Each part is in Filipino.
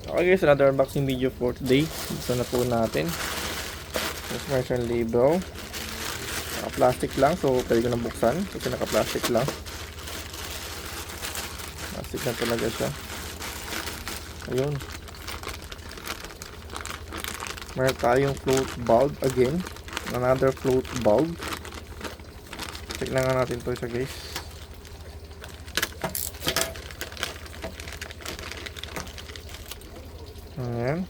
Okay guys, another unboxing video for today. Gusto na po natin. Mas meron siyang label. Naka-plastic lang, so pwede ko na buksan kasi naka-plastic lang. Plastic na talaga siya. Ayun. Meron tayong float bulb again. Another float bulb. Check na nga natin to siya guys. Ayan.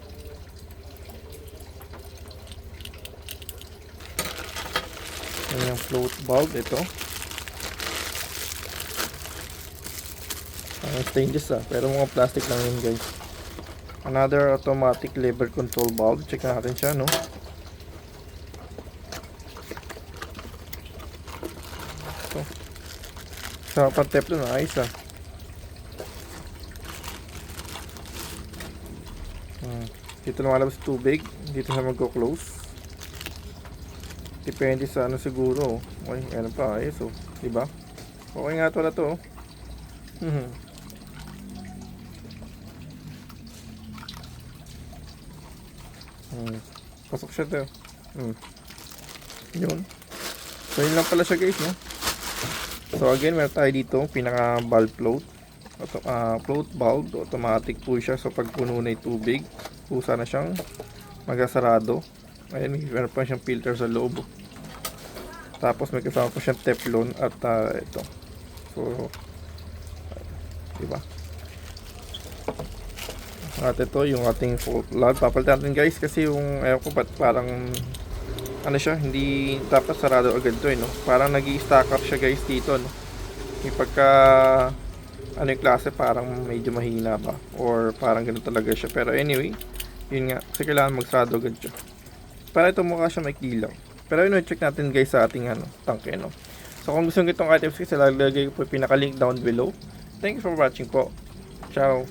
Ayan yung float bulb. Ito. Ang stainless pero mga plastic lang yun guys. Another automatic lever control bulb. Check natin siya, no? Ito. Sa pang-teflon na ayos Dito lumalabas tubig, dito siya magko-close. Depende sa ano siguro. Okay, ano pa, ayos diba? Okay nga to na to. Pasok siya to. Yun. So yun lang pala siya guys, no? So again, meron tayo dito pinaka bulb float. Float bulb, automatic po siya. So pag puno na yung tubig, kusa na siyang magasarado. Ayan, meron pa siyang filter sa loob. Tapos may kasama pa siyang teflon at ito. So, diba? At ito yung ating float bulb. Papalitan natin guys kasi yung ayaw ko ba't parang ano siya, hindi dapat sarado agad to no? Parang nag-i-stack up siya guys dito, no? Yung pagka ano yung klase, parang medyo mahina ba or parang ganun talaga siya. Pero anyway, yun nga, kasi kailangan magsarado agad siya. Para ito mukha siya maikli lang. Pero yun, check natin guys sa ating tangke, no? So kung gusto nyo itong items kasi lalagay ko po yung pinaka-link down below. Thank you for watching po. Ciao!